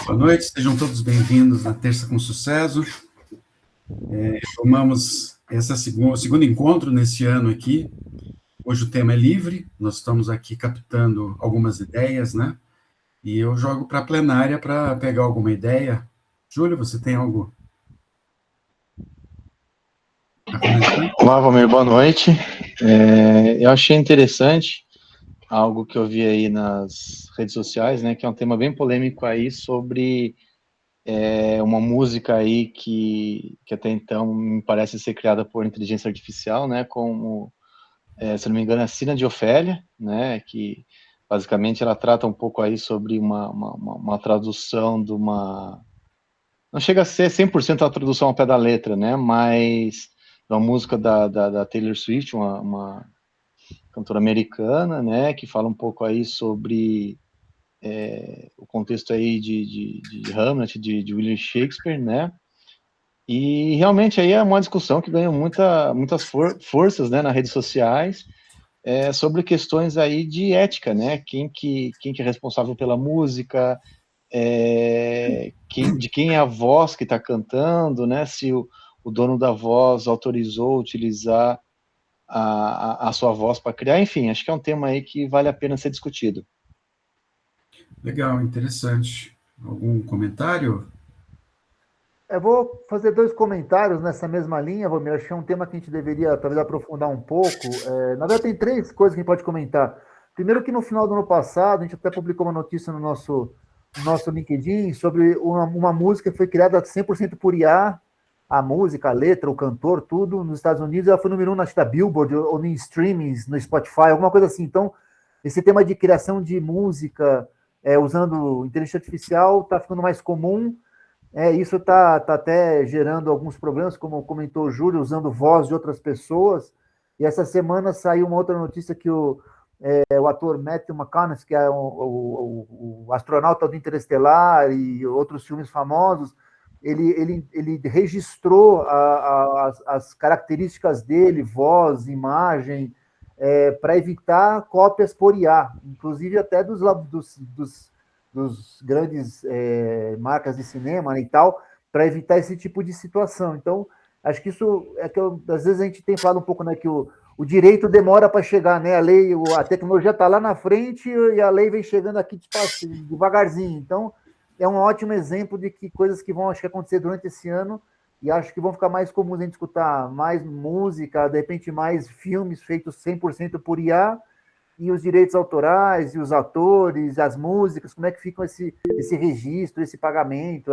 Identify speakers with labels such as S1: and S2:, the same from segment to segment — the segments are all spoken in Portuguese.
S1: Boa noite, sejam todos bem-vindos na Terça com Sucesso. Tomamos esse segundo encontro nesse ano aqui. Hoje o tema é livre, nós estamos aqui captando algumas ideias, né? E eu jogo para a plenária para pegar alguma ideia. Júlio, você tem algo a comentar?
S2: Olá, Valmir, boa noite. Eu achei interessante algo que eu vi aí nas redes sociais, né, que é um tema bem polêmico aí sobre uma música aí que até então me parece ser criada por inteligência artificial, né, como, se não me engano, é a Sina de Ofélia, né, que basicamente ela trata um pouco aí sobre uma tradução de uma... Não chega a ser 100% a tradução ao pé da letra, né, mas uma música da Taylor Swift, uma cantora americana, né, que fala um pouco aí sobre o contexto aí de Hamlet, de William Shakespeare, né, e realmente aí é uma discussão que ganhou muitas forças, né, nas redes sociais, sobre questões aí de ética, né, quem que é responsável pela música, de quem é a voz que está cantando, né, se o dono da voz autorizou utilizar a sua voz para criar, enfim, acho que é um tema aí que vale a pena ser discutido.
S1: Legal, interessante. Algum comentário?
S3: Eu vou fazer dois comentários nessa mesma linha, Vomir. Acho que é um tema que a gente deveria talvez aprofundar um pouco. Na verdade, tem três coisas que a gente pode comentar. Primeiro que no final do ano passado, a gente até publicou uma notícia no nosso LinkedIn sobre uma música que foi criada 100% por IA, a música, a letra, o cantor, tudo, nos Estados Unidos. Ela foi número 1 na Billboard, ou em streamings, no Spotify, alguma coisa assim. Então, esse tema de criação de música usando inteligência artificial está ficando mais comum. Isso tá até gerando alguns problemas, como comentou o Júlio, usando voz de outras pessoas. E essa semana saiu uma outra notícia que o ator Matthew McConaughey, que é o astronauta do Interestelar e outros filmes famosos, ele registrou as características dele, voz, imagem, para evitar cópias por IA, inclusive até dos grandes marcas de cinema, né, e tal, para evitar esse tipo de situação. Então, acho que isso é que às vezes a gente tem falado um pouco, né, que o direito demora para chegar, né? A tecnologia está lá na frente e a lei vem chegando aqui devagarzinho. Então, é um ótimo exemplo de que coisas que vão, acho que, acontecer durante esse ano e acho que vão ficar mais comuns a gente escutar mais música, de repente mais filmes feitos 100% por IA, e os direitos autorais, e os atores, as músicas, como é que ficam esse registro, esse pagamento,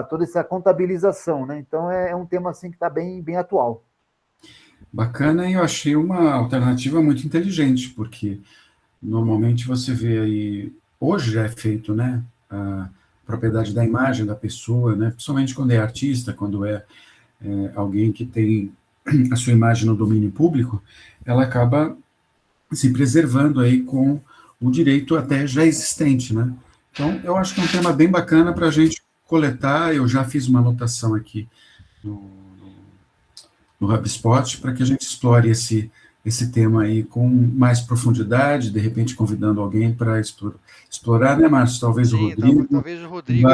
S3: toda essa contabilização, né? Então é um tema assim que está bem atual.
S1: Bacana, e eu achei uma alternativa muito inteligente, porque normalmente você vê aí, hoje já é feito, né, a propriedade da imagem da pessoa, né, principalmente quando é artista, quando é alguém que tem a sua imagem no domínio público, ela acaba se preservando aí com o direito até já existente, né? Então, eu acho que é um tema bem bacana para a gente coletar. Eu já fiz uma anotação aqui no HubSpot para que a gente explore esse tema aí com mais profundidade, de repente convidando alguém para explorar, né, Márcio? Talvez o
S4: Sim,
S1: Rodrigo,
S4: talvez o Rodrigo,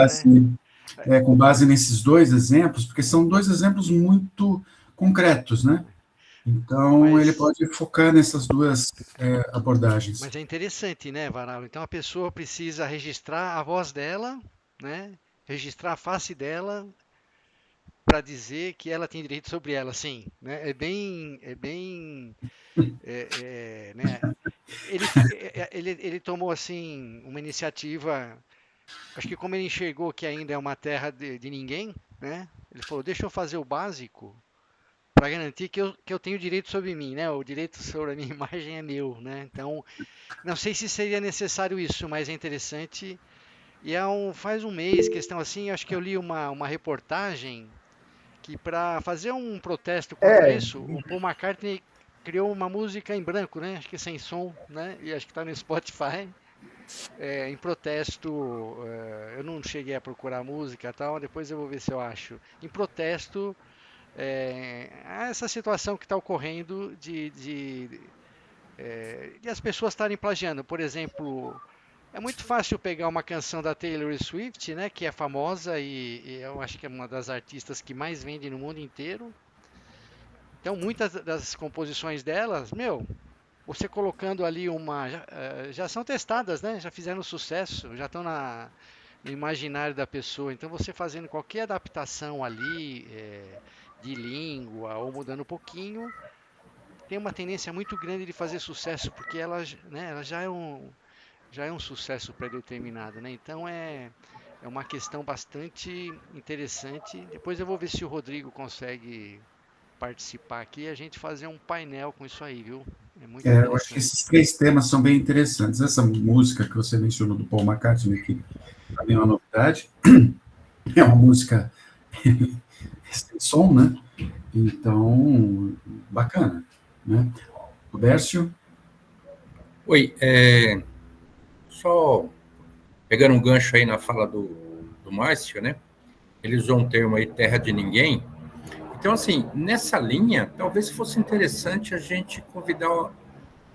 S1: com base nesses dois exemplos, porque são dois exemplos muito concretos, né? Então, ele pode focar nessas duas abordagens.
S4: Mas é interessante, né, Varalo? Então a pessoa precisa registrar a voz dela, né? Registrar a face dela para dizer que ela tem direito sobre ela, sim, né? Né? Ele tomou assim uma iniciativa. Acho que como ele enxergou que ainda é uma terra de ninguém, né? Ele falou: deixa eu fazer o básico para garantir que eu tenho direito sobre mim, né? O direito sobre a minha imagem é meu, né? Então, não sei se seria necessário isso, mas é interessante. E faz um mês, questão assim, acho que eu li uma reportagem que para fazer um protesto contra isso, o Paul McCartney criou uma música em branco, né? Acho que sem som, né? E acho que está no Spotify. Em protesto, eu não cheguei a procurar a música e tal, depois eu vou ver se eu acho. Em protesto a essa situação que está ocorrendo de as pessoas estarem plagiando. Por exemplo, É muito fácil pegar uma canção da Taylor Swift, né, que é famosa e eu acho que é uma das artistas que mais vende no mundo inteiro. Então, muitas das composições delas, meu, você colocando ali já são testadas, né? Já fizeram sucesso, já estão no imaginário da pessoa. Então, você fazendo qualquer adaptação ali, de língua ou mudando um pouquinho, tem uma tendência muito grande de fazer sucesso, porque né, ela já é um sucesso pré-determinado, né? Então é uma questão bastante interessante. Depois eu vou ver se o Rodrigo consegue participar aqui e a gente fazer um painel com isso aí, viu? É muito
S1: Eu acho que
S4: interessante.
S1: esses 3 temas são bem interessantes. Essa música que você mencionou do Paul McCartney, que também é uma novidade, é uma música sem som, né? Então, bacana, né? Roberto?
S5: Oi, só pegando um gancho aí na fala do Márcio, né? Ele usou um termo aí, terra de ninguém. Então, assim, nessa linha, talvez fosse interessante a gente convidar,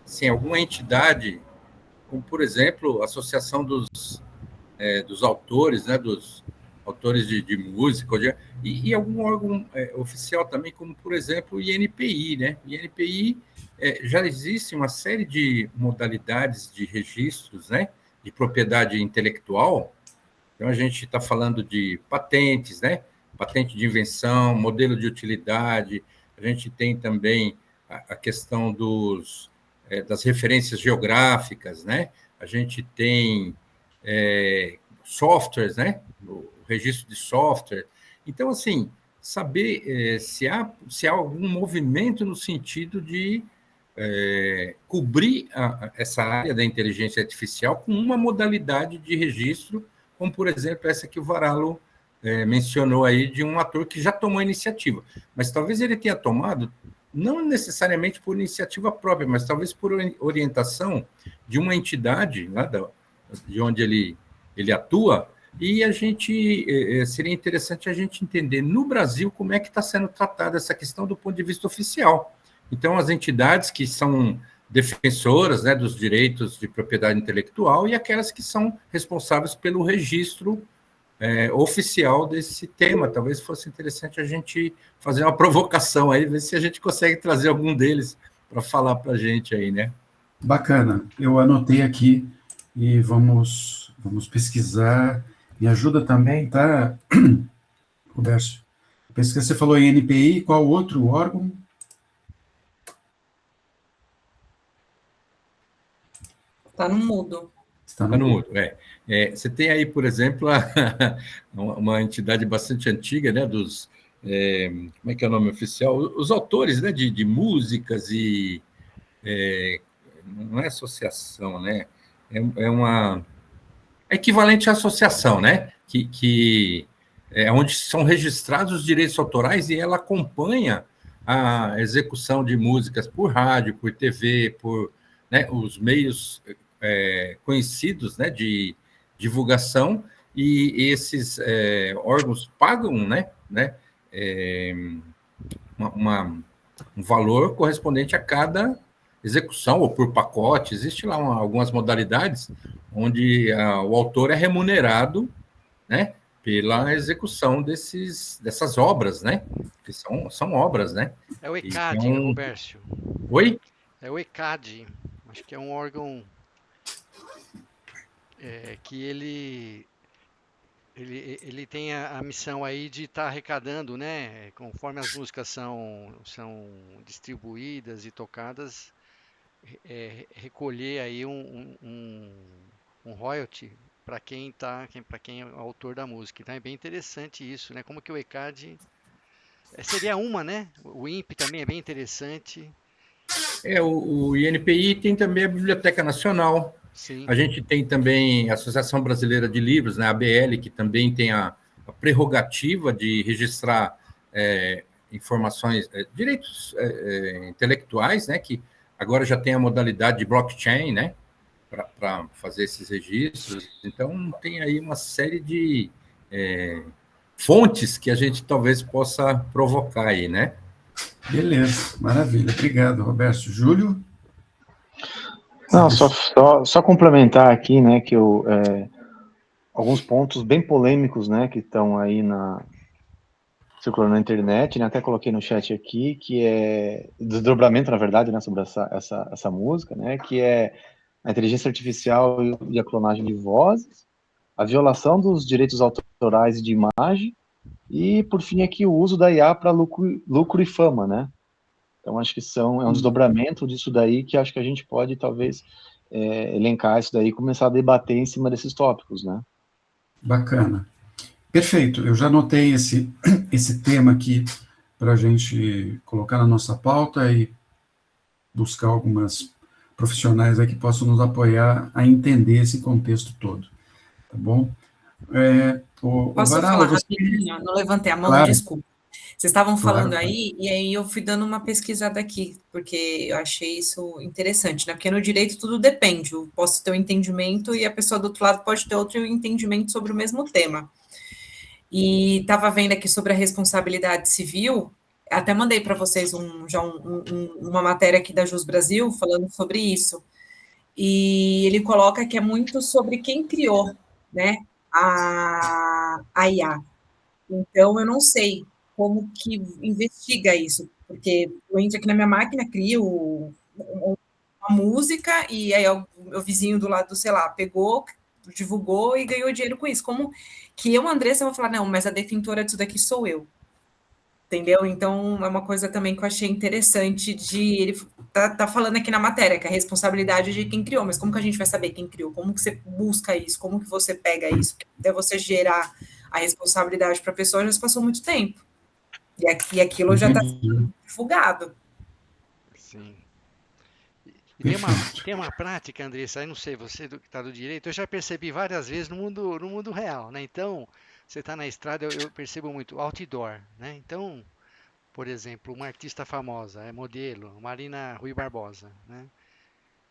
S5: assim, alguma entidade, como, por exemplo, a Associação dos Autores, né? Dos autores de música, e algum órgão oficial também, como, por exemplo, o INPI, né? O INPI já existe uma série de modalidades de registros, né? De propriedade intelectual. Então, a gente está falando de patentes, né? Patente de invenção, modelo de utilidade. A gente tem também a questão das referências geográficas, né? A gente tem softwares, né? O registro de software. Então, assim, saber se há algum movimento no sentido de cobrir essa área da inteligência artificial com uma modalidade de registro, como, por exemplo, essa que o Varallo mencionou aí, de um ator que já tomou a iniciativa. Mas talvez ele tenha tomado, não necessariamente por iniciativa própria, mas talvez por orientação de uma entidade, né, de onde ele atua, e seria interessante a gente entender no Brasil como é que está sendo tratada essa questão do ponto de vista oficial. Então, as entidades que são defensoras, né, dos direitos de propriedade intelectual e aquelas que são responsáveis pelo registro oficial desse tema. Talvez fosse interessante a gente fazer uma provocação aí, ver se a gente consegue trazer algum deles para falar para a gente aí, né?
S1: Bacana. Eu anotei aqui e vamos pesquisar. Me ajuda também, tá, Roberto? Pesquisa, você falou em NPI, qual outro órgão?
S6: Está no mudo.
S1: Está
S5: no mudo, você tem aí, por exemplo, uma entidade bastante antiga, né, como é que é o nome oficial? Os autores, né, de músicas e... não é associação, né? É equivalente à associação, né? Que é onde são registrados os direitos autorais e ela acompanha a execução de músicas por rádio, por TV, por, né, os meios conhecidos, né, de divulgação, e esses órgãos pagam, né, um valor correspondente a cada execução, ou por pacote. Existe lá algumas modalidades onde o autor é remunerado, né, pela execução dessas obras, né, que são obras, né.
S4: É o ECAD, Roberto.
S5: Oi?
S4: É o ECAD, acho que é um órgão que ele tem a missão aí de estar arrecadando, né, conforme as músicas são distribuídas e tocadas, recolher aí um royalty para quem é o autor da música. Então é bem interessante isso, né? Como que o ECAD seria uma, né? O INPE também é bem interessante.
S5: O INPI tem também a Biblioteca Nacional.
S4: Sim.
S5: A gente tem também a Associação Brasileira de Livros, né, a ABL, que também tem a prerrogativa de registrar informações, direitos intelectuais, né, que agora já tem a modalidade de blockchain, né, para fazer esses registros. Então, tem aí uma série de fontes que a gente talvez possa provocar aí, né?
S1: Beleza, maravilha. Obrigado, Roberto. Júlio?
S2: Não, só complementar aqui, né, que alguns pontos bem polêmicos, né, que estão aí circulando na internet, né, até coloquei no chat aqui, que é desdobramento, na verdade, né, sobre essa música, né, que é a inteligência artificial e a clonagem de vozes, a violação dos direitos autorais de imagem e, por fim, aqui o uso da IA para lucro e fama, né? Então, acho que é um desdobramento disso daí que acho que a gente pode, talvez, elencar isso daí e começar a debater em cima desses tópicos, né?
S1: Bacana. Perfeito, eu já anotei esse tema aqui para a gente colocar na nossa pauta e buscar algumas profissionais aí que possam nos apoiar a entender esse contexto todo, tá bom?
S6: Posso
S1: Varala,
S6: falar
S1: você...
S6: rapidinho? Não levantei a mão,
S1: Claro,
S6: desculpa. Vocês estavam falando
S1: claro.
S6: aí, e aí eu fui dando uma pesquisada aqui, porque eu achei isso interessante, né? Porque no direito tudo depende. Eu posso ter um entendimento e a pessoa do outro lado pode ter outro entendimento sobre o mesmo tema. E estava vendo aqui sobre a responsabilidade civil, até mandei para vocês uma matéria aqui da Jus Brasil falando sobre isso. E ele coloca que é muito sobre quem criou, né, a IA. Então, eu não sei como que investiga isso, porque eu entro aqui na minha máquina, crio uma música e aí o meu vizinho do lado, sei lá, pegou, divulgou e ganhou dinheiro com isso. Como que eu, Andressa, vou falar, não, mas a detentora disso daqui sou eu. Entendeu? Então, é uma coisa também que eu achei interessante ele tá falando aqui na matéria, que a responsabilidade é de quem criou, mas como que a gente vai saber quem criou? Como que você busca isso? Como que você pega isso? Até você gerar a responsabilidade para a pessoa, já se passou muito tempo. E aquilo já está sendo divulgado.
S4: Sim. E
S1: Perfeito.
S4: tem uma prática, Andressa, aí não sei, você que está do direito, eu já percebi várias vezes no mundo real, né? Então, você está na estrada, eu percebo muito outdoor, né? Então, por exemplo, uma artista famosa, é modelo, Marina Rui Barbosa, né?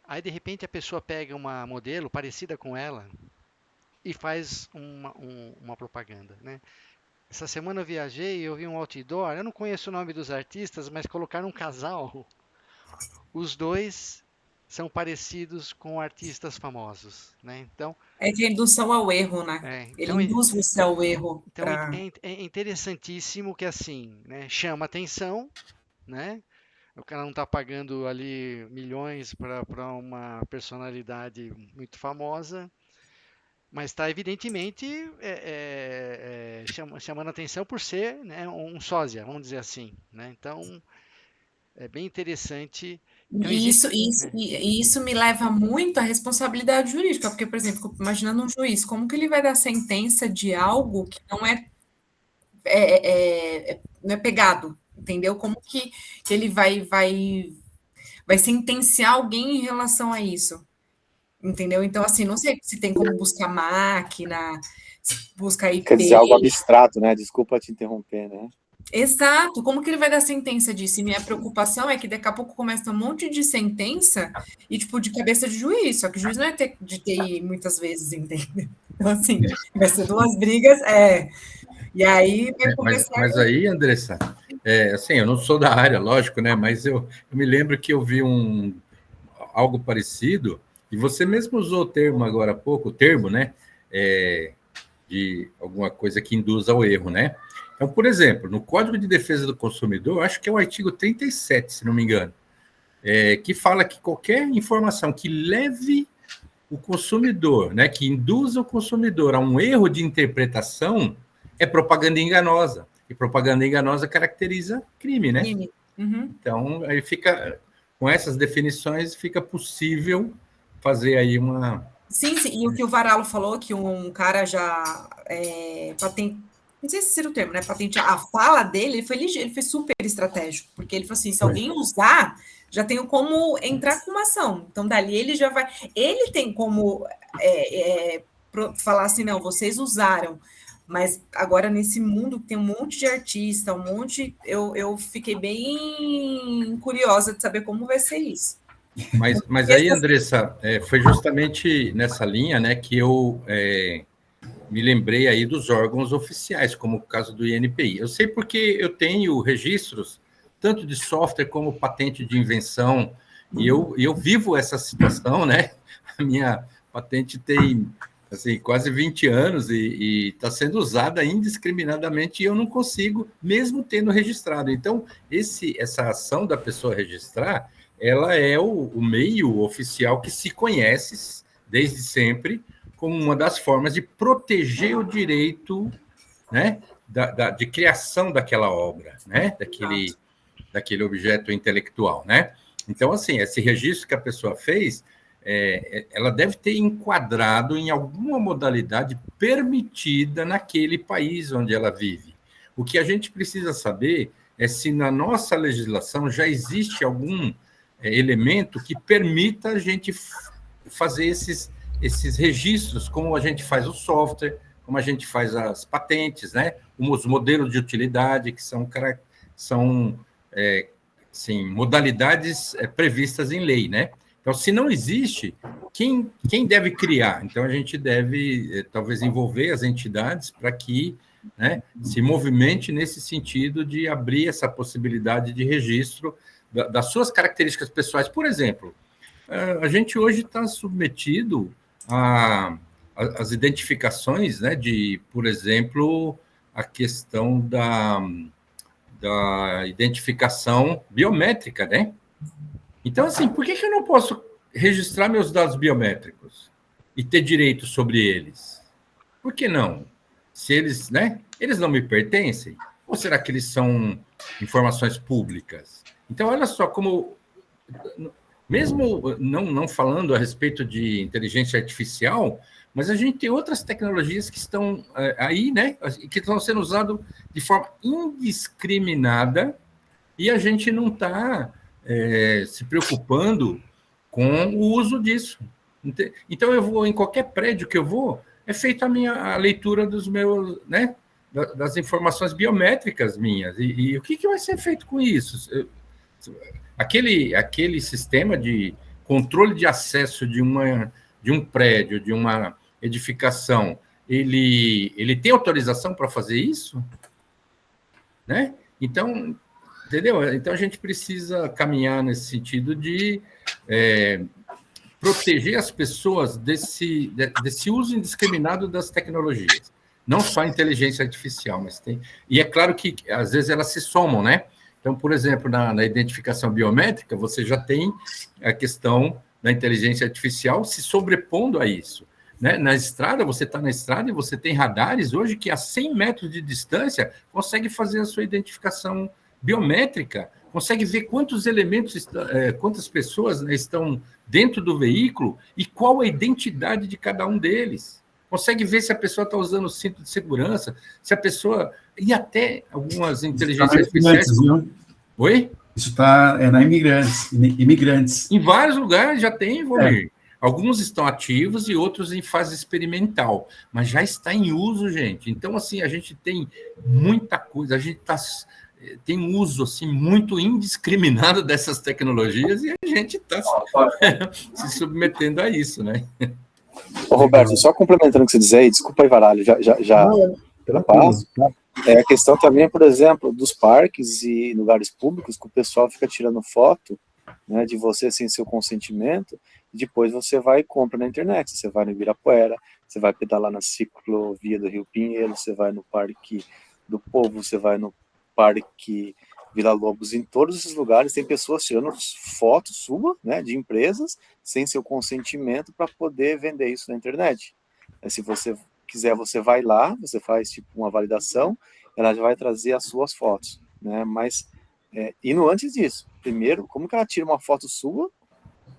S4: Aí, de repente, a pessoa pega uma modelo parecida com ela e faz uma propaganda, né? Essa semana eu viajei e eu vi um outdoor, eu não conheço o nome dos artistas, mas colocaram um casal. Os dois são parecidos com artistas famosos, né? Então,
S6: É que a indução ao erro, né? Ele
S4: então,
S6: induz você ao erro.
S4: é interessantíssimo que assim, né? Chama atenção, né? O cara não está pagando ali milhões para uma personalidade muito famosa, mas está evidentemente chamando atenção por ser, né, um sósia, vamos dizer assim, né? Então é bem interessante. Então
S6: E
S4: existe, né?
S6: isso me leva muito à responsabilidade jurídica, porque, por exemplo, fico imaginando um juiz, como que ele vai dar sentença de algo que não não é pegado, entendeu? Como que ele vai sentenciar alguém em relação a isso, entendeu? Então, assim, não sei se tem como buscar máquina, buscar
S7: Quer dizer,
S6: IP.
S7: algo abstrato, né? Desculpa te interromper, né?
S6: Exato, como que ele vai dar sentença disso? E minha preocupação é que daqui a pouco começa um monte de sentença e, tipo, de cabeça de juiz, só que o juiz não é de TI muitas vezes, entende? Então, assim, vai ser duas brigas, e aí vai começar...
S5: Mas aí, Andressa, assim, eu não sou da área, lógico, né? Mas eu me lembro que eu vi algo parecido, e você mesmo usou o termo agora há pouco, o termo, né? De alguma coisa que induz ao erro, né? Então, por exemplo, no Código de Defesa do Consumidor, acho que é o artigo 37, se não me engano, que fala que qualquer informação que leve o consumidor, né, que induza o consumidor a um erro de interpretação é propaganda enganosa. E propaganda enganosa caracteriza crime, né?
S6: Crime. Uhum.
S5: Então, aí fica, com essas definições, fica possível fazer aí uma...
S6: Sim, e o que o Varalo falou, que um cara já não sei se seria o termo, né? Patentear a fala dele, ele foi ligeiro, ele foi super estratégico, porque ele falou assim: se alguém usar, já tenho como entrar com uma ação. Então, dali ele já vai. Ele tem como falar assim: não, vocês usaram. Mas agora, nesse mundo, tem um monte de artista, eu fiquei bem curiosa de saber como vai ser isso.
S5: Mas aí, Andressa, foi justamente nessa linha, né, que eu me lembrei aí dos órgãos oficiais, como o caso do INPI. Eu sei porque eu tenho registros, tanto de software como patente de invenção, E eu vivo essa situação, né? A minha patente tem assim, quase 20 anos e está sendo usada indiscriminadamente e eu não consigo, mesmo tendo registrado. Então, essa ação da pessoa registrar, ela é o meio oficial que se conhece desde sempre como uma das formas de proteger o direito, né, de criação daquela obra, né, daquele objeto intelectual, né? Então, assim, esse registro que a pessoa fez, ela deve ter enquadrado em alguma modalidade permitida naquele país onde ela vive. O que a gente precisa saber é se na nossa legislação já existe algum elemento que permita a gente fazer esses registros, como a gente faz o software, como a gente faz as patentes, né? Os modelos de utilidade, que são sim, modalidades previstas em lei, né? Então, se não existe, quem deve criar? Então, a gente deve, talvez, envolver as entidades para que, né, se movimente nesse sentido de abrir essa possibilidade de registro das suas características pessoais. Por exemplo, a gente hoje está submetido às identificações, né, de, por exemplo, a questão da identificação biométrica, né? Então, assim, por que eu não posso registrar meus dados biométricos e ter direito sobre eles? Por que não? Se eles, né? Eles não me pertencem? Ou será que eles são informações públicas? Então, olha só como, mesmo não falando a respeito de inteligência artificial, mas a gente tem outras tecnologias que estão aí, né? Que estão sendo usadas de forma indiscriminada e a gente não está se preocupando com o uso disso. Então, eu vou, em qualquer prédio que eu vou, é feita a leitura dos meus, né, das informações biométricas minhas. E o que vai ser feito com isso? Aquele sistema de controle de acesso de um prédio, de uma edificação, ele tem autorização para fazer isso? Né? Então, entendeu? Então, a gente precisa caminhar nesse sentido de proteger as pessoas desse uso indiscriminado das tecnologias. Não só a inteligência artificial, mas tem... E é claro que, às vezes, elas se somam, né? Então, por exemplo, na identificação biométrica, você já tem a questão da inteligência artificial se sobrepondo a isso. Né? Na estrada, você está na estrada e você tem radares hoje que a 100 metros de distância consegue fazer a sua identificação biométrica, consegue ver quantos elementos, quantas pessoas, né, estão dentro do veículo e qual a identidade de cada um deles. Consegue ver se a pessoa está usando o cinto de segurança, se a pessoa... E até algumas inteligências artificiais... Oi?
S1: Isso está na imigrantes.
S5: Em vários lugares já tem, Vomir. Alguns estão ativos e outros em fase experimental, mas já está em uso, gente. Então, assim, a gente tem muita coisa, a gente tem um uso assim, muito indiscriminado dessas tecnologias e a gente está se submetendo a isso, né?
S7: Ô, Roberto, só complementando o que você diz aí, desculpa aí, Varalho, já passo. A questão também, por exemplo, dos parques e lugares públicos que o pessoal fica tirando foto, né, de você sem seu consentimento, e depois você vai e compra na internet. Você vai no Ibirapuera, você vai pedalar na ciclovia do Rio Pinheiro, você vai no Parque do Povo, você vai no Parque Vila Lobos. Em todos esses lugares tem pessoas tirando fotos suas, né, de empresas, sem seu consentimento, para poder vender isso na internet. Se você quiser, você vai lá, você faz tipo uma validação, ela já vai trazer as suas fotos, né? Mas indo antes disso, primeiro, como que ela tira uma foto sua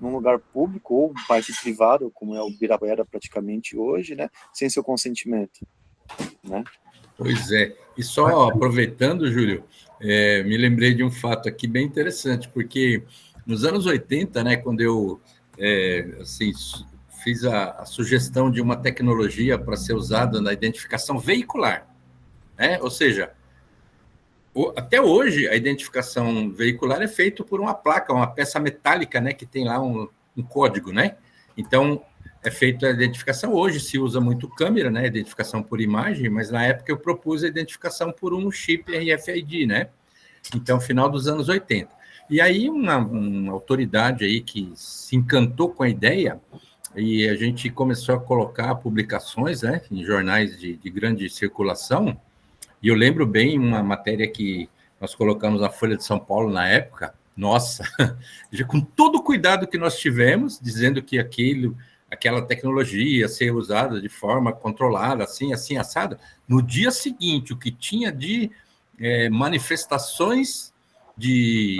S7: num lugar público ou um parque privado, como é o Ibirapuera praticamente hoje, né, sem seu consentimento, né?
S5: Pois é. E só aproveitando, Júlio, me lembrei de um fato aqui bem interessante, porque nos anos 80, né, quando eu assim, fiz a sugestão de uma tecnologia para ser usada na identificação veicular, né? Ou seja, até hoje a identificação veicular é feita por uma placa, uma peça metálica, né, que tem lá um código, né? Então, é feita a identificação. Hoje se usa muito câmera, né, identificação por imagem, mas na época eu propus a identificação por um chip RFID, né? Então, final dos anos 80. E aí uma autoridade aí que se encantou com a ideia, e a gente começou a colocar publicações, né, em jornais de grande circulação, e eu lembro bem uma matéria que nós colocamos na Folha de São Paulo na época, nossa, já com todo o cuidado que nós tivemos, dizendo que aquela tecnologia ia ser usada de forma controlada, assim, assada. No dia seguinte, o que tinha de manifestações de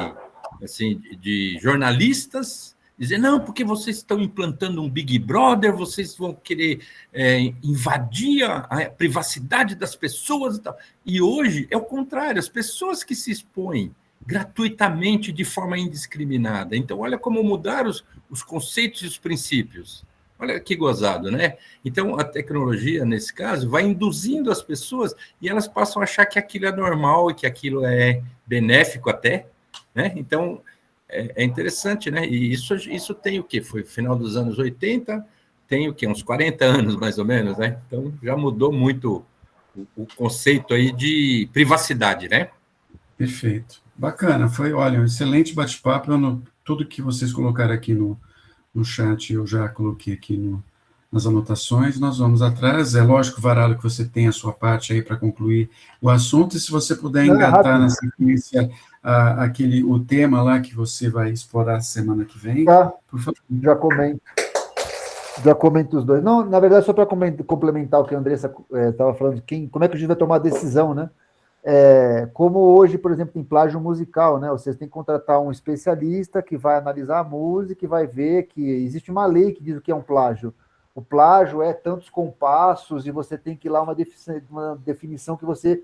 S5: jornalistas dizer, não, porque vocês estão implantando um Big Brother, vocês vão querer invadir a privacidade das pessoas e tal. E hoje é o contrário, as pessoas que se expõem gratuitamente, de forma indiscriminada. Então, olha como mudaram os conceitos e os princípios. Olha que gozado, né? Então, a tecnologia, nesse caso, vai induzindo as pessoas e elas passam a achar que aquilo é normal e que aquilo é benéfico até, né? Então, é interessante, né? E isso tem o quê? Foi final dos anos 80, tem o quê? Uns 40 anos, mais ou menos, né? Então, já mudou muito o conceito aí de privacidade, né?
S1: Perfeito. Bacana, foi, olha, um excelente bate-papo. Tudo que vocês colocaram aqui no chat, eu já coloquei aqui nas anotações, nós vamos atrás. É lógico, Varalho, que você tem a sua parte aí para concluir o assunto, e se você puder engatar na sequência o tema lá que você vai explorar semana que vem,
S3: por favor. Já comento os dois. Não, na verdade, só para complementar o que a Andressa estava falando, como é que a gente vai tomar a decisão, né? Como hoje, por exemplo, tem plágio musical, né? Vocês têm que contratar um especialista que vai analisar a música e vai ver que existe uma lei que diz o que é um plágio. O plágio é tantos compassos e você tem que ir lá uma definição que você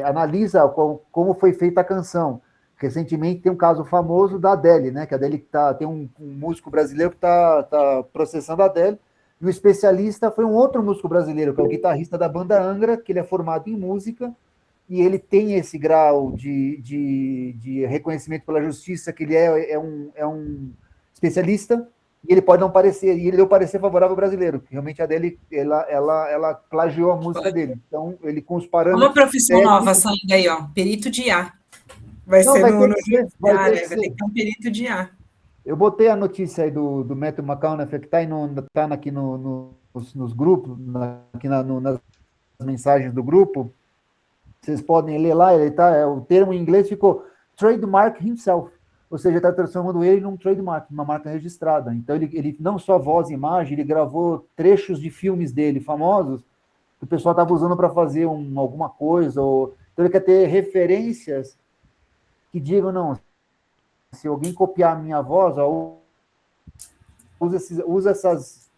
S3: analisa como foi feita a canção. Recentemente tem um caso famoso da Adele, né? Que a Adele tem um músico brasileiro que está processando a Adele, e o especialista foi um outro músico brasileiro, que é o guitarrista da banda Angra, que ele é formado em música, e ele tem esse grau de reconhecimento pela justiça, que ele é um especialista, e ele pode não parecer, e ele deu parecer favorável ao brasileiro, que realmente a Adele, ela plagiou a música dele. Então, ele com os parâmetros...
S6: Uma profissão nova saindo aí, ó, perito de IA. Vai ser no judiciário, vai ter que ter um perito de IA.
S3: Eu botei a notícia aí do Matthew McConaughey, que está aqui nos grupos, aqui nas mensagens do grupo. Vocês podem ler lá, o termo em inglês ficou trademark himself, ou seja, está transformando ele num trademark, uma marca registrada. Então, ele não só voz e imagem, ele gravou trechos de filmes dele famosos, que o pessoal estava usando para fazer alguma coisa. Então, ele quer ter referências que digam, não, se alguém copiar a minha voz, usa essas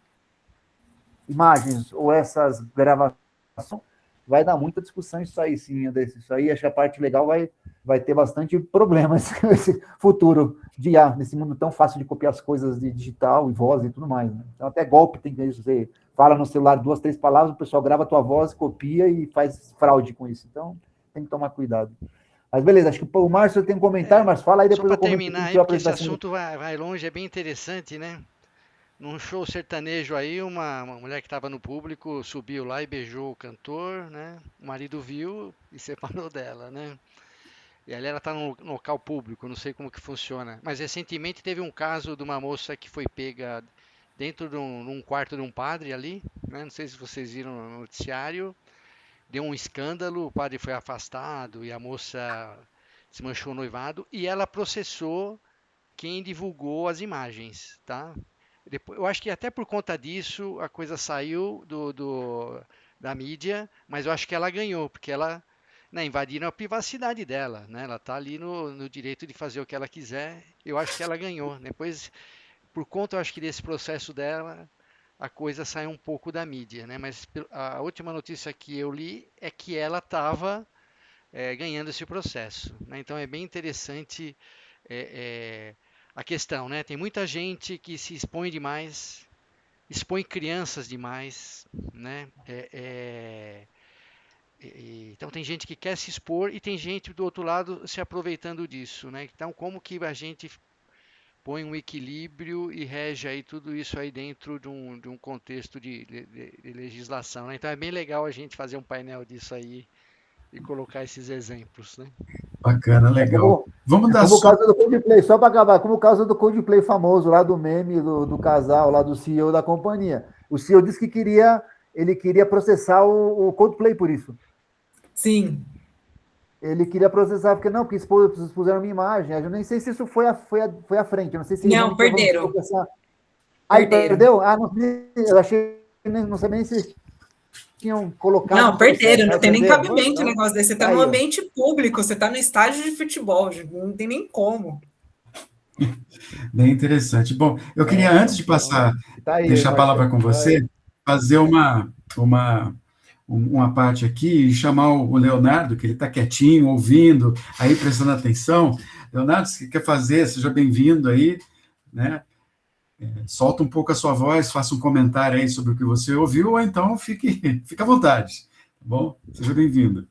S3: imagens ou essas gravações, vai dar muita discussão isso aí, sim, isso aí, acho que a parte legal vai ter bastante problemas nesse futuro de IA, nesse mundo tão fácil de copiar as coisas de digital e voz e tudo mais, né? Então, até golpe tem isso, você fala no celular 2, 3 palavras, o pessoal grava a tua voz, copia e faz fraude com isso, então tem que tomar cuidado. Mas beleza, acho que o Márcio tem um comentário, mas fala aí depois.
S4: Só para terminar aí, porque esse assunto vai longe, é bem interessante, né? Num show sertanejo aí, uma mulher que estava no público subiu lá e beijou o cantor, né? O marido viu e separou dela, né? E ali ela está num local público, não sei como que funciona. Mas recentemente teve um caso de uma moça que foi pega dentro de num quarto de um padre ali, né? Não sei se vocês viram no noticiário. Deu um escândalo, o padre foi afastado e a moça se manchou o noivado e ela processou quem divulgou as imagens, tá? Depois, eu acho que até por conta disso a coisa saiu da mídia, mas eu acho que ela ganhou, porque ela, né, invadiram a privacidade dela, né? Ela está ali no direito de fazer o que ela quiser. Eu acho que ela ganhou. Depois, por conta, eu acho que desse processo dela, a coisa saiu um pouco da mídia, né? Mas a última notícia que eu li é que ela estava ganhando esse processo, né? Então é bem interessante a questão, né? Tem muita gente que se expõe demais, expõe crianças demais, né? Então tem gente que quer se expor e tem gente do outro lado se aproveitando disso, né? Então como que a gente põe um equilíbrio e rege aí tudo isso aí dentro de um contexto de legislação, né? Então é bem legal a gente fazer um painel disso aí e colocar esses exemplos, né?
S1: Bacana, legal. Vamos dar
S3: como o caso do Coldplay, só para acabar, como o caso do Coldplay famoso, lá do meme do casal, lá do CEO da companhia. O CEO disse que ele queria processar o Coldplay por isso.
S6: Sim.
S3: Ele queria processar, porque expuseram minha imagem. Eu nem sei se isso foi à frente. Eu não sei se
S6: Não, perderam.
S3: Aí perdeu? Ah, não, eu achei, não sabia nem se tinham colocado.
S6: Não, perderam, não tem nem cabimento
S3: então,
S6: um negócio desse. Você está no ambiente público, você está no estádio de futebol, não tem nem como.
S1: Bem interessante. Bom, eu queria, antes de passar, deixar a palavra com você, fazer uma parte aqui e chamar o Leonardo, que ele está quietinho, ouvindo, aí prestando atenção. Leonardo, se quer fazer, seja bem-vindo aí, né? Solta um pouco a sua voz, faça um comentário aí sobre o que você ouviu, ou então fique à vontade, tá bom? Seja bem-vindo.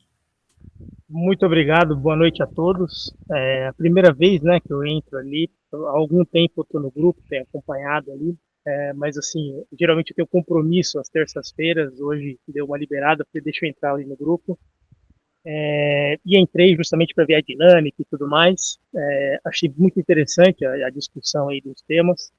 S8: Muito obrigado, boa noite a todos. É a primeira vez, né, que eu entro ali, há algum tempo eu estou no grupo, tenho acompanhado ali, mas assim, geralmente eu tenho compromisso às terças-feiras, hoje deu uma liberada, porque deixa eu entrar ali no grupo, e entrei justamente para ver a dinâmica e tudo mais. Achei muito interessante a discussão aí dos temas,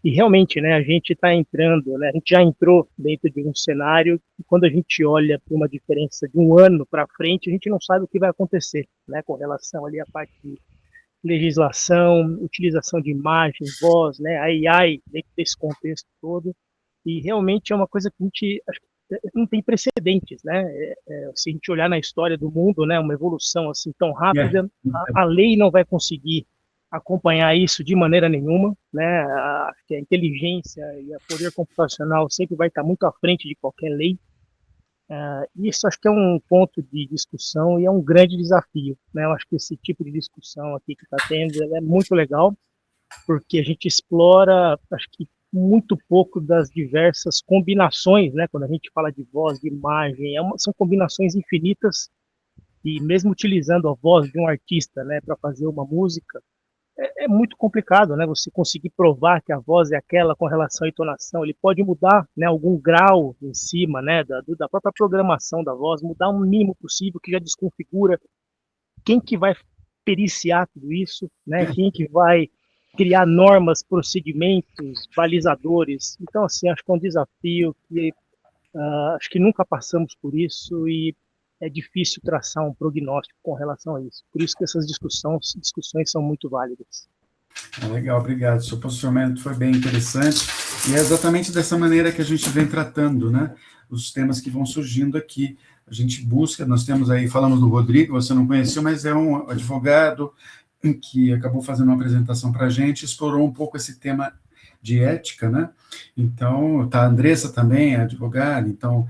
S8: e realmente, né, a gente está entrando, né, a gente já entrou dentro de um cenário que, quando a gente olha para uma diferença de um ano para frente, a gente não sabe o que vai acontecer, né, com relação ali à parte de legislação, utilização de imagem, voz, né, a AI dentro desse contexto todo, e realmente é uma coisa que a gente acho que não tem precedentes, né, se a gente olhar na história do mundo, né, uma evolução assim tão rápida, a lei não vai conseguir acompanhar isso de maneira nenhuma, né? Acho que a inteligência e o poder computacional sempre vai estar muito à frente de qualquer lei. Isso acho que é um ponto de discussão e é um grande desafio, né? Eu acho que esse tipo de discussão aqui que está tendo é muito legal, porque a gente explora, acho que muito pouco das diversas combinações, né? Quando a gente fala de voz, de imagem, são combinações infinitas, e mesmo utilizando a voz de um artista, né, para fazer uma música, é muito complicado, né? Você conseguir provar que a voz é aquela com relação à entonação. Ele pode mudar, né, algum grau em cima, né, da própria programação da voz, mudar um mínimo possível que já desconfigura. Quem que vai periciar tudo isso, né? Quem que vai criar normas, procedimentos, balizadores? Então, assim, acho que é um desafio que acho que nunca passamos por isso, e é difícil traçar um prognóstico com relação a isso. Por isso que essas discussões são muito válidas.
S1: Legal, obrigado. Seu posicionamento foi bem interessante, e é exatamente dessa maneira que a gente vem tratando, né, os temas que vão surgindo aqui. A gente busca, nós temos aí, falamos do Rodrigo, você não conheceu, mas é um advogado que acabou fazendo uma apresentação para a gente, explorou um pouco esse tema de ética, né? Então, a Andressa também é advogada, então,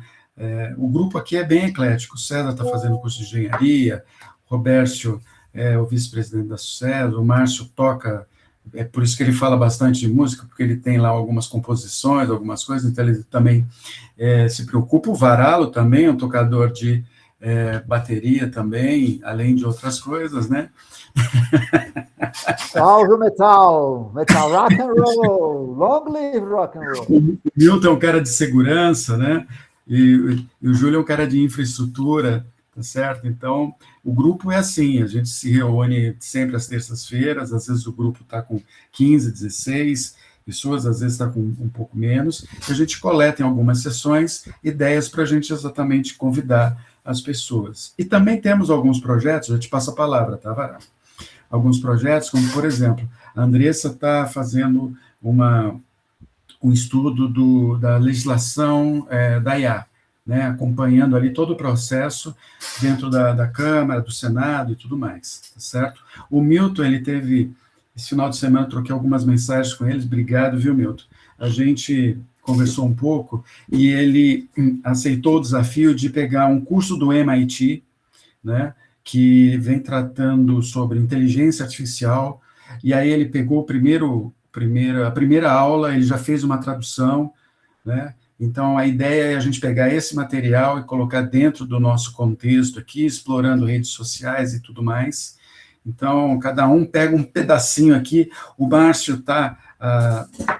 S1: o grupo aqui é bem eclético. O César está fazendo curso de engenharia, o Robércio é o vice-presidente da Sucesso, o Márcio toca, é por isso que ele fala bastante de música, porque ele tem lá algumas composições, algumas coisas, então ele também se preocupa. O Varalo também é um tocador de bateria também, além de outras coisas, né?
S3: Salve o metal rock and roll, long live rock and roll.
S1: O Milton é um cara de segurança, né? E o Júlio é um cara de infraestrutura, tá certo? Então, o grupo é assim, a gente se reúne sempre às terças-feiras, às vezes o grupo está com 15, 16 pessoas, às vezes está com um pouco menos, e a gente coleta em algumas sessões ideias para a gente exatamente convidar as pessoas. E também temos alguns projetos, eu te passo a palavra, tá, Vará? Alguns projetos, como, por exemplo, a Andressa está fazendo um estudo da legislação da IA, né, acompanhando ali todo o processo dentro da Câmara, do Senado e tudo mais, tá certo? O Milton, ele teve, esse final de semana, eu troquei algumas mensagens com eles, obrigado, viu, Milton? A gente conversou um pouco e ele aceitou o desafio de pegar um curso do MIT, né, que vem tratando sobre inteligência artificial, e aí ele pegou a primeira aula, ele já fez uma tradução, né? Então, a ideia é a gente pegar esse material e colocar dentro do nosso contexto aqui, explorando redes sociais e tudo mais. Então, cada um pega um pedacinho aqui. O Márcio está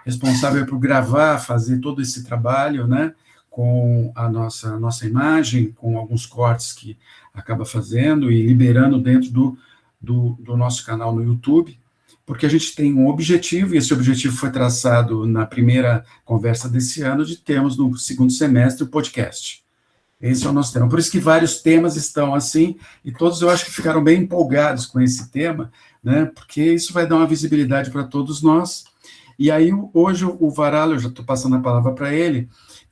S1: responsável por gravar, fazer todo esse trabalho, né, com a nossa imagem, com alguns cortes que acaba fazendo e liberando dentro do nosso canal no YouTube, porque a gente tem um objetivo, e esse objetivo foi traçado na primeira conversa desse ano, de termos no segundo semestre o podcast. Esse é o nosso tema. Por isso que vários temas estão assim, e todos eu acho que ficaram bem empolgados com esse tema, né, porque isso vai dar uma visibilidade para todos nós. E aí, hoje, o Varalho, eu já estou passando a palavra para ele,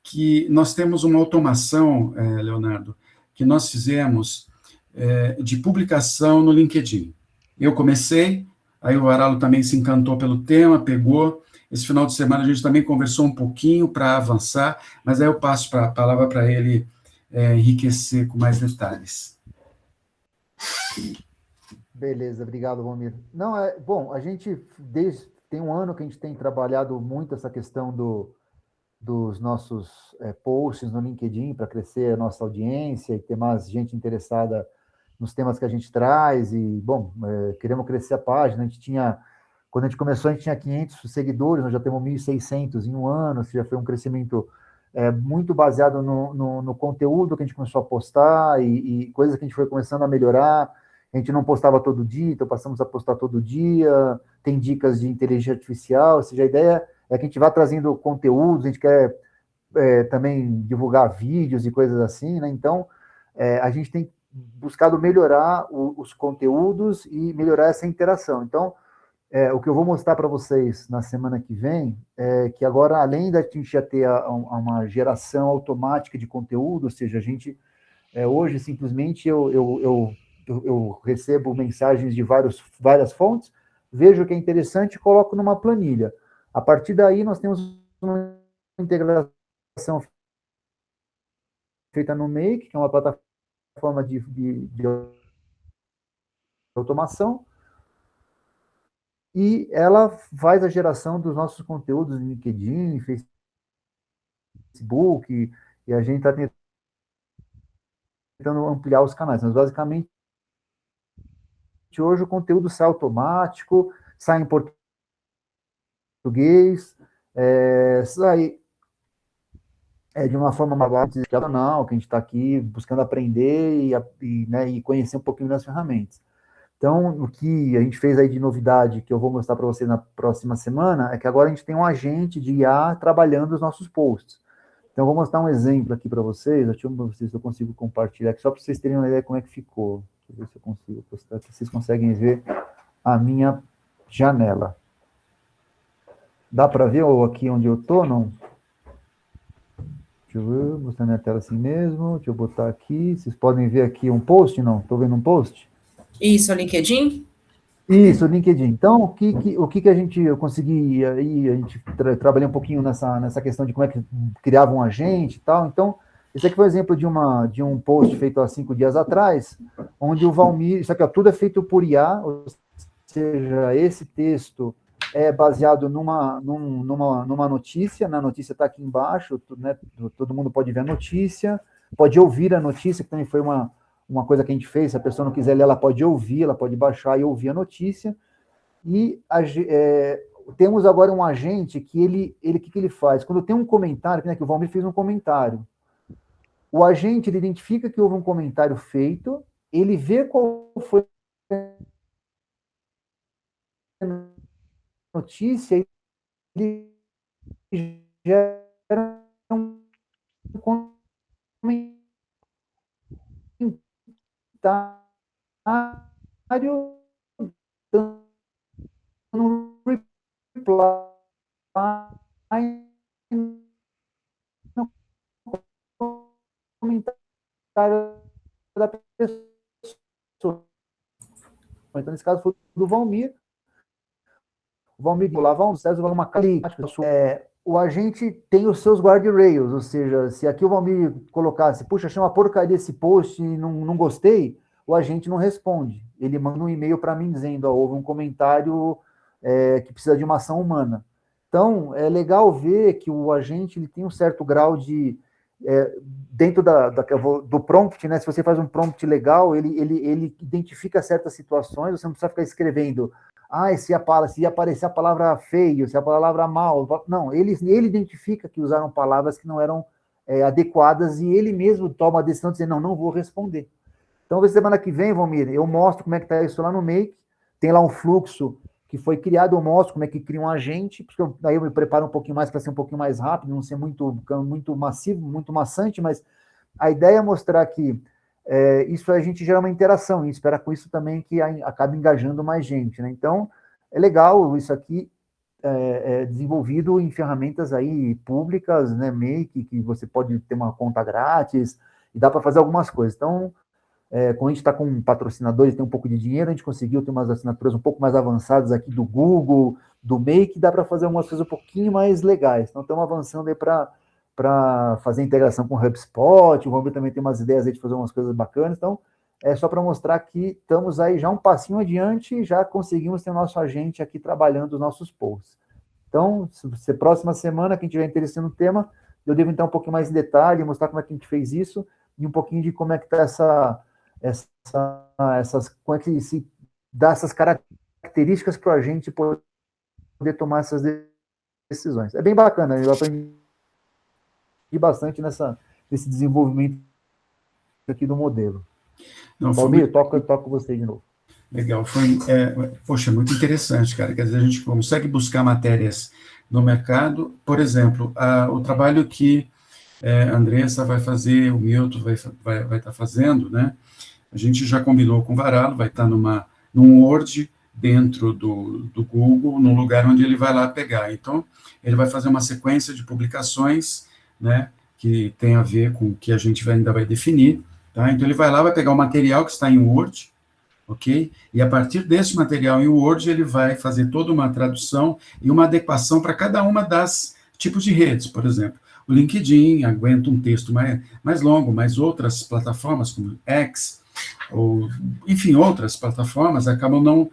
S1: que nós temos uma automação, Leonardo, que nós fizemos de publicação no LinkedIn. Eu comecei, aí o Varalho também se encantou pelo tema, pegou. Esse final de semana a gente também conversou um pouquinho para avançar, mas aí eu passo a palavra para ele enriquecer com mais detalhes.
S3: Beleza, obrigado, Romir. Não, bom, a gente, tem um ano que a gente tem trabalhado muito essa questão dos nossos posts no LinkedIn para crescer a nossa audiência e ter mais gente interessada nos temas que a gente traz e, bom, queremos crescer a página. Quando a gente começou, a gente tinha 500 seguidores, nós já temos 1.600 em um ano, já foi um crescimento muito baseado no conteúdo que a gente começou a postar e coisas que a gente foi começando a melhorar. A gente não postava todo dia, então passamos a postar todo dia, tem dicas de inteligência artificial, ou seja, a ideia é que a gente vá trazendo conteúdos, a gente quer também divulgar vídeos e coisas assim, né? Então, a gente tem buscado melhorar os conteúdos e melhorar essa interação. Então, o que eu vou mostrar para vocês na semana que vem é que agora, além da gente já ter uma geração automática de conteúdo, ou seja, a gente, hoje, simplesmente, eu recebo mensagens de várias fontes, vejo o que é interessante e coloco numa planilha. A partir daí, nós temos uma integração feita no Make, que é uma plataforma de automação, e ela faz a geração dos nossos conteúdos no LinkedIn, Facebook, e a gente está tentando ampliar os canais. Mas, basicamente, hoje o conteúdo sai automático, sai em português, sai de uma forma mais tradicional, que a gente está aqui buscando aprender e conhecer um pouquinho das ferramentas. Então, o que a gente fez aí de novidade, que eu vou mostrar para vocês na próxima semana, é que agora a gente tem um agente de IA trabalhando os nossos posts. Então, eu vou mostrar um exemplo aqui para vocês, deixa eu ver se eu consigo compartilhar aqui, só para vocês terem uma ideia de como é que ficou. Deixa eu ver se eu consigo postar aqui, vocês conseguem ver a minha janela. Dá para ver aqui onde eu estou, não? Deixa eu ver, mostrar minha tela assim mesmo, deixa eu botar aqui, vocês podem ver aqui um post, não? Estou vendo um post?
S6: Isso, o LinkedIn?
S3: Isso, o LinkedIn. Então, o que eu consegui, aí a gente trabalhei um pouquinho nessa questão de como é que criava um agente e tal. Então, esse aqui foi um exemplo de um post feito há 5 dias atrás, onde o Valmir, isso aqui tudo é feito por IA, ou seja, esse texto é baseado numa notícia, na notícia está aqui embaixo, né, todo mundo pode ver a notícia, pode ouvir a notícia, que também foi uma coisa que a gente fez, se a pessoa não quiser ler, ela pode ouvir, ela pode baixar e ouvir a notícia. E temos agora um agente que o que ele faz? Quando tem um comentário, né, que o Valmir fez um comentário, o agente ele identifica que houve um comentário feito, ele vê qual foi a notícia e ele gera um comentário dando um reply no comentário da pessoa. Então, nesse caso, foi do Valmir. O Valmir lá, o César vai uma crítica. O agente tem os seus guardrails, ou seja, se aqui o Valmir colocasse, puxa, achei uma porcaria esse post e não gostei, o agente não responde. Ele manda um e-mail para mim dizendo, houve um comentário que precisa de uma ação humana. Então, é legal ver que o agente ele tem um certo grau de... dentro do prompt, né? Se você faz um prompt legal, ele identifica certas situações, você não precisa ficar escrevendo se aparecer a palavra feio, se a palavra mal. Não, ele identifica que usaram palavras que não eram adequadas, e ele mesmo toma a decisão de dizer, não vou responder. Então, semana que vem, Valmir, eu mostro como é que está isso lá no Make, tem lá um fluxo que foi criado, eu mostro como é que cria um agente, porque daí eu me preparo um pouquinho mais para ser um pouquinho mais rápido, não ser muito massivo, muito maçante, mas a ideia é mostrar que isso a gente gera uma interação, e espera com isso também que acabe engajando mais gente, né? Então, é legal isso aqui, desenvolvido em ferramentas aí públicas, né, Make, que você pode ter uma conta grátis, e dá para fazer algumas coisas. Então, quando a gente está com patrocinadores, tem um pouco de dinheiro, a gente conseguiu ter umas assinaturas um pouco mais avançadas aqui do Google, do Make, dá para fazer algumas coisas um pouquinho mais legais. Então, estamos avançando aí para fazer integração com o HubSpot, o Valmir também tem umas ideias aí de fazer umas coisas bacanas, então, é só para mostrar que estamos aí já um passinho adiante e já conseguimos ter o nosso agente aqui trabalhando os nossos posts. Então, se próxima semana, quem tiver interesse no tema, eu devo entrar um pouquinho mais em detalhe, mostrar como é que a gente fez isso, e um pouquinho de como é que está como é que se dá essas características para a gente poder tomar essas decisões. É bem bacana, eu aprendi bastante nesse desenvolvimento aqui do modelo. Valmir, toco você de novo.
S1: Legal, poxa, muito interessante, cara. Quer dizer, a gente consegue buscar matérias no mercado, por exemplo, o trabalho que a Andressa vai fazer, o Milton vai estar fazendo, né? A gente já combinou com o Varallo, vai estar num Word dentro do Google, num lugar onde ele vai lá pegar. Então, ele vai fazer uma sequência de publicações, né, que tem a ver com o que a gente ainda vai definir, tá? Então, ele vai lá, vai pegar o material que está em Word, ok? E a partir desse material em Word, ele vai fazer toda uma tradução e uma adequação para cada uma das tipos de redes, por exemplo. O LinkedIn aguenta um texto mais longo, mas outras plataformas, como X, ou, enfim, outras plataformas, acabam não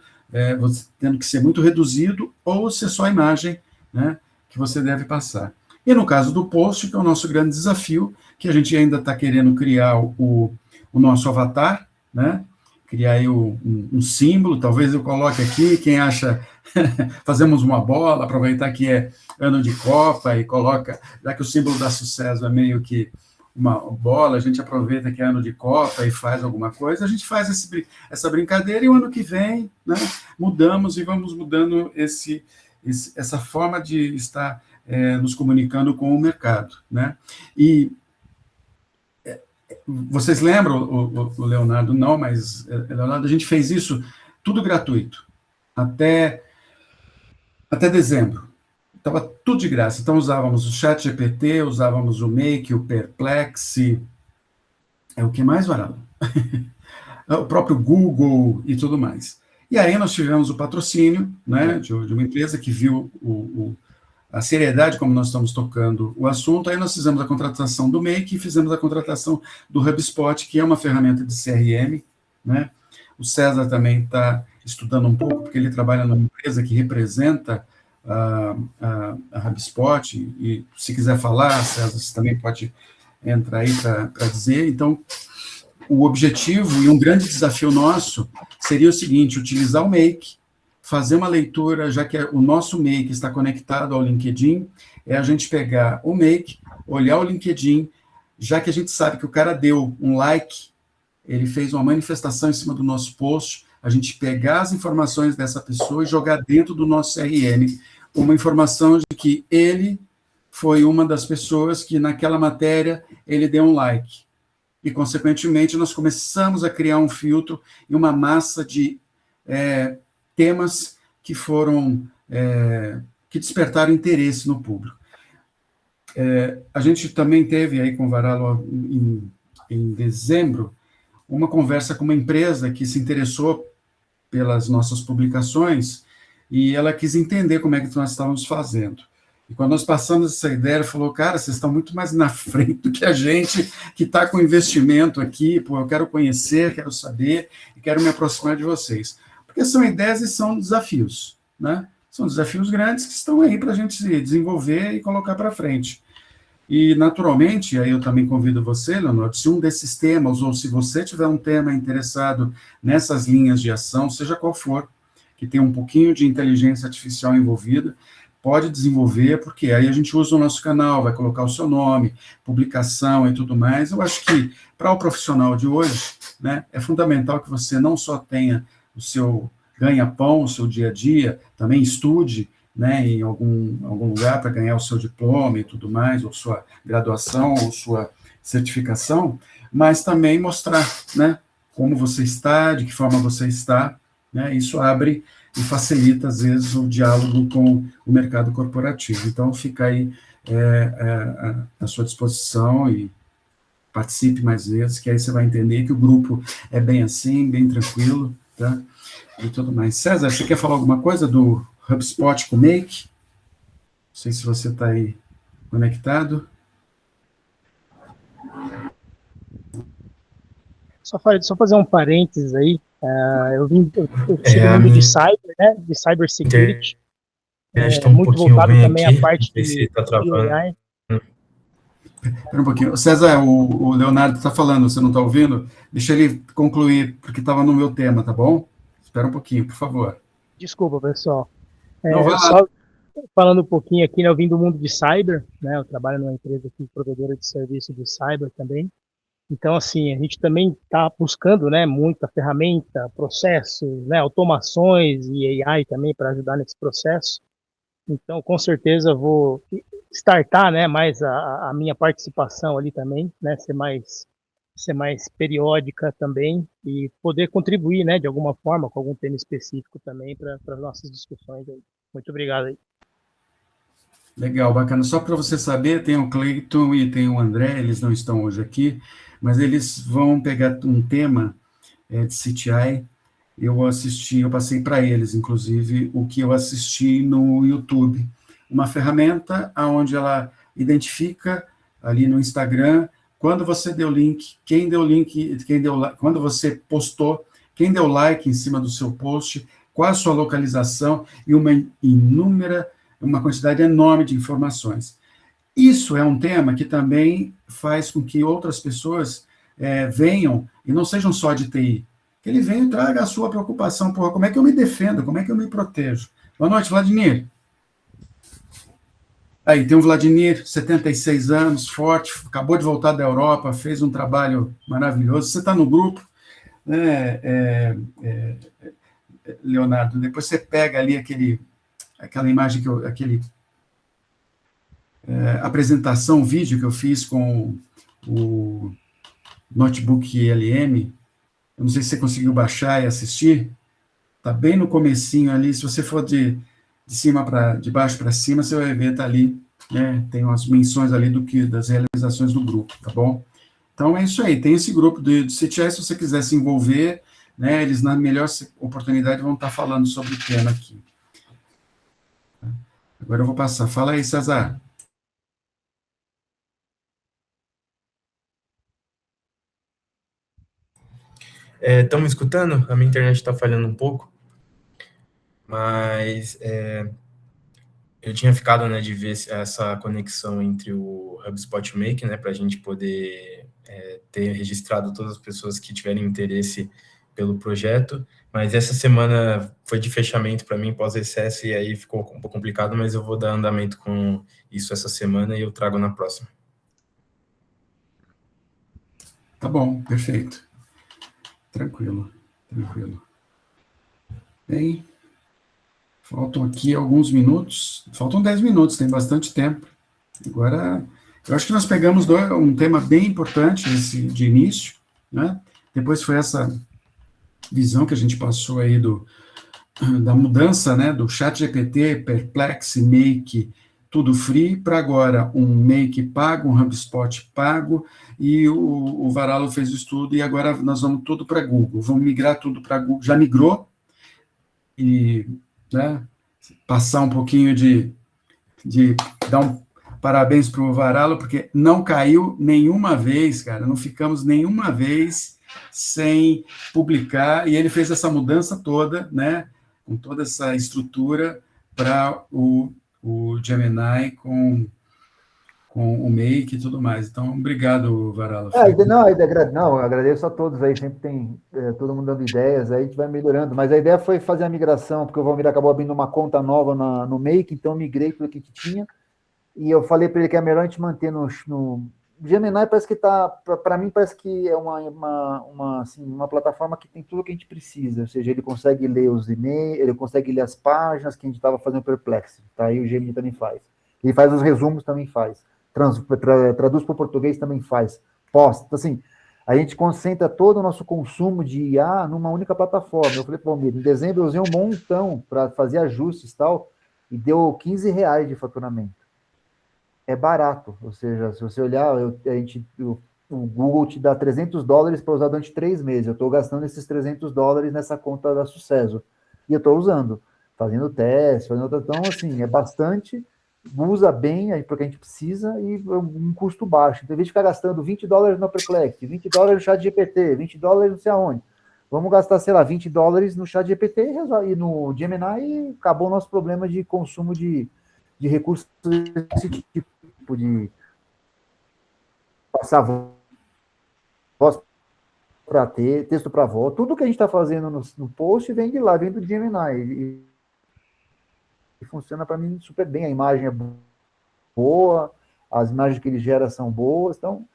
S1: tendo que ser muito reduzido, ou ser só a imagem, né, que você deve passar. E no caso do post, que é o nosso grande desafio, que a gente ainda está querendo criar o nosso avatar, né, criar aí um símbolo, talvez eu coloque aqui, quem acha, fazemos uma bola, aproveitar que é ano de Copa, e coloca, já que o símbolo da Sucesso é meio que uma bola, a gente aproveita que é ano de Copa e faz alguma coisa, a gente faz essa brincadeira, e o ano que vem, né, mudamos e vamos mudando essa forma de estar nos comunicando com o mercado, né? E vocês lembram, o Leonardo não, mas, Leonardo, a gente fez isso tudo gratuito, até dezembro. Estava tudo de graça. Então, usávamos o ChatGPT, usávamos o Make, o Perplexity, o que mais, Varallo? O próprio Google e tudo mais. E aí nós tivemos o patrocínio, né, de uma empresa que viu a seriedade como nós estamos tocando o assunto. Aí nós fizemos a contratação do Make e fizemos a contratação do HubSpot, que é uma ferramenta de CRM, né? O César também está estudando um pouco, porque ele trabalha numa empresa que representa a HubSpot, e se quiser falar, César, você também pode entrar aí para dizer. Então, o objetivo e um grande desafio nosso seria o seguinte: utilizar o Make, fazer uma leitura, já que o nosso Make está conectado ao LinkedIn, a gente pegar o Make, olhar o LinkedIn, já que a gente sabe que o cara deu um like, ele fez uma manifestação em cima do nosso post, a gente pegar as informações dessa pessoa e jogar dentro do nosso CRM, uma informação de que ele foi uma das pessoas que naquela matéria ele deu um like. E, consequentemente, nós começamos a criar um filtro e uma massa de temas que foram, que despertaram interesse no público. A gente também teve aí com o Varallo em dezembro uma conversa com uma empresa que se interessou pelas nossas publicações, e ela quis entender como é que nós estávamos fazendo. E quando nós passamos essa ideia, ela falou: cara, vocês estão muito mais na frente do que a gente, que está com investimento aqui, pô, eu quero conhecer, quero saber, e quero me aproximar de vocês. Porque são ideias e são desafios, né? São desafios grandes que estão aí para a gente desenvolver e colocar para frente. E, naturalmente, aí eu também convido você, Leonardo, se um desses temas, ou se você tiver um tema interessado nessas linhas de ação, seja qual for, que tem um pouquinho de inteligência artificial envolvida, pode desenvolver, porque aí a gente usa o nosso canal, vai colocar o seu nome, publicação e tudo mais. Eu acho que, para o profissional de hoje, né, é fundamental que você não só tenha o seu ganha-pão, o seu dia a dia, também estude, né, em algum lugar para ganhar o seu diploma e tudo mais, ou sua graduação, ou sua certificação, mas também mostrar, né, como você está, de que forma você está, né, isso abre e facilita, às vezes, o diálogo com o mercado corporativo. Então, fica aí à sua disposição e participe mais vezes, que aí você vai entender que o grupo é bem assim, bem tranquilo, tá? E tudo mais. César, você quer falar alguma coisa do HubSpot com o Make? Não sei se você está aí conectado.
S8: Só fazer um parênteses aí. Eu sou do mundo de cyber, né? De cybersecurity. Muito voltado também à parte de AI.
S1: Espera um pouquinho. César, o Leonardo está falando, você não está ouvindo? Deixa ele concluir, porque estava no meu tema, tá bom? Espera um pouquinho, por favor.
S8: Desculpa, pessoal.
S1: Não, vai lá.
S8: Só falando um pouquinho aqui, né, eu vim do mundo de cyber, né? Eu trabalho numa empresa aqui, provedora de serviço de cyber também. Então, assim, a gente também está buscando, né, muita ferramenta, processos, né, automações e AI também para ajudar nesse processo. Então, com certeza, vou startar, né, mais a minha participação ali também, né, ser mais periódica também e poder contribuir, né, de alguma forma, com algum tema específico também para as nossas discussões aí. Muito obrigado aí.
S1: Legal, bacana. Só para você saber, tem o Cleiton e tem o André, eles não estão hoje aqui, mas eles vão pegar um tema de CTI. Eu passei para eles, inclusive, o que eu assisti no YouTube. Uma ferramenta onde ela identifica ali no Instagram, quando você deu link, quando você postou, quem deu like em cima do seu post, qual a sua localização e uma quantidade enorme de informações. Isso é um tema que também faz com que outras pessoas venham, e não sejam só de TI, que ele venha e traga a sua preocupação, como é que eu me defendo, como é que eu me protejo. Boa noite, Vladimir. Aí, tem o Vladimir, 76 anos, forte, acabou de voltar da Europa, fez um trabalho maravilhoso. Você está no grupo, né, Leonardo? Depois você pega ali aquela imagem, apresentação, vídeo que eu fiz com o notebook LM. Eu não sei se você conseguiu baixar e assistir. Está bem no comecinho ali. Se você for de baixo para cima, você vai ver, está ali, né? Tem umas menções ali das realizações do grupo, tá bom? Então é isso aí. Tem esse grupo de CTI, se você quiser se envolver, né? Eles, na melhor oportunidade, vão estar falando sobre o tema aqui. Agora eu vou passar. Fala aí, César.
S9: Estão me escutando? A minha internet está falhando um pouco, mas eu tinha ficado, né, de ver essa conexão entre o HubSpot e o Make, né, para a gente poder ter registrado todas as pessoas que tiverem interesse pelo projeto, mas essa semana foi de fechamento para mim pós-recesso e aí ficou um pouco complicado, mas eu vou dar andamento com isso essa semana e eu trago na próxima.
S1: Tá bom, perfeito. Tranquilo. Bem, faltam aqui alguns minutos, faltam 10 minutos, tem bastante tempo. Agora, eu acho que nós pegamos um tema bem importante de início, né? Depois foi essa visão que a gente passou aí da mudança, né, do ChatGPT, Perplexity, Make, tudo free, para agora um Make pago, um HubSpot pago, e o Varallo fez o estudo, e agora nós vamos tudo para Google, vamos migrar tudo para Google, já migrou, e, né, passar um pouquinho de dar um parabéns para o Varallo, porque não caiu nenhuma vez, cara, não ficamos nenhuma vez sem publicar, e ele fez essa mudança toda, né, com toda essa estrutura para o Gemini com com o Make e tudo mais. Então, obrigado, Varala.
S3: Não, agradeço a todos aí, sempre tem todo mundo dando ideias, aí a gente vai melhorando, mas a ideia foi fazer a migração, porque o Valmir acabou abrindo uma conta nova no Make, então eu migrei tudo que tinha, e eu falei para ele que é melhor a gente manter no Gemini, parece que para mim parece que é uma plataforma que tem tudo o que a gente precisa, ou seja, ele consegue ler os e-mails, ele consegue ler as páginas que a gente estava fazendo Perplexity, tá? E o Gemini também faz. Ele faz os resumos, também faz. Traduz para o português, também faz. Posta, assim, a gente concentra todo o nosso consumo de IA numa única plataforma. Eu falei para o Valmir, em dezembro eu usei um montão para fazer ajustes e tal, e deu R$15 de faturamento. É barato, ou seja, se você olhar, o Google te dá $300 para usar durante 3 meses. Eu estou gastando esses $300 nessa conta da Sucesso. E eu estou usando, fazendo teste, então, assim, é bastante, usa bem, porque a gente precisa, e um custo baixo. Então, em vez de ficar gastando $20 no Perplexity, $20 no ChatGPT, $20 não sei aonde, vamos gastar, sei lá, $20 no ChatGPT e no Gemini, e acabou o nosso problema de consumo de recursos desse tipo, de passar voz para texto para voz, tudo que a gente está fazendo no post vem de lá, vem do Gemini, e funciona para mim super bem, a imagem é boa, as imagens que ele gera são boas, então,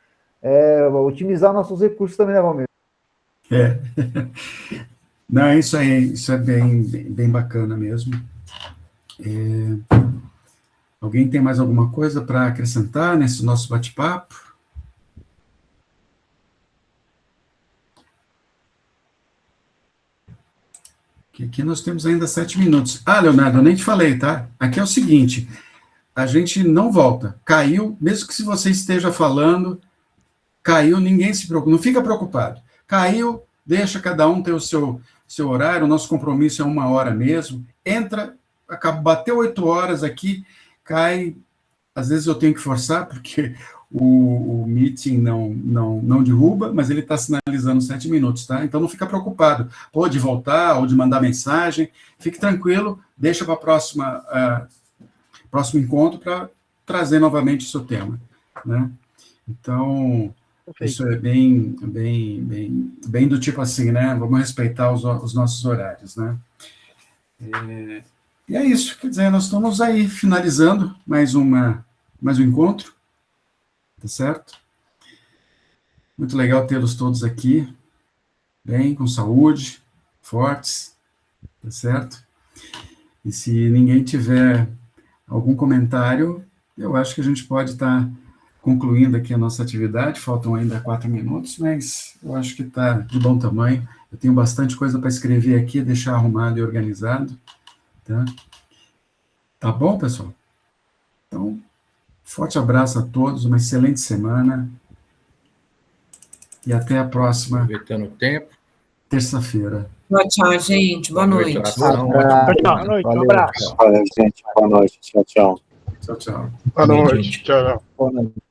S3: otimizar nossos recursos também, né, Valmir?
S1: Não, isso é bem bacana mesmo. Alguém tem mais alguma coisa para acrescentar nesse nosso bate-papo? Aqui nós temos ainda 7 minutos. Leonardo, eu nem te falei, tá? Aqui é o seguinte, a gente não volta. Caiu, mesmo que se você esteja falando, caiu, ninguém se preocupa, não fica preocupado. Caiu, deixa cada um ter o seu horário, o nosso compromisso é 1 hora mesmo. Entra, bateu 8 horas aqui, cai, às vezes eu tenho que forçar, porque o meeting não derruba, mas ele está sinalizando 7 minutos, tá? Então não fica preocupado, pode voltar ou de mandar mensagem, fique tranquilo, deixa para próximo encontro para trazer novamente o seu tema, né? Então, isso é bem do tipo assim, né? Vamos respeitar os nossos horários, né? E é isso, quer dizer, nós estamos aí finalizando mais um encontro, tá certo? Muito legal tê-los todos aqui, bem, com saúde, fortes, tá certo? E se ninguém tiver algum comentário, eu acho que a gente pode estar concluindo aqui a nossa atividade, faltam ainda 4 minutos, mas eu acho que está de bom tamanho, eu tenho bastante coisa para escrever aqui, deixar arrumado e organizado, tá? Tá bom, pessoal? Então, forte abraço a todos, uma excelente semana e até a próxima.
S5: Aproveitando o tempo.
S1: Terça-feira.
S6: Tchau, gente. Boa noite.
S8: Boa noite, um abraço.
S7: Valeu, gente. Boa noite. Tchau, tchau.
S1: Tchau, tchau.
S9: Boa noite. Tchau.
S3: Boa noite.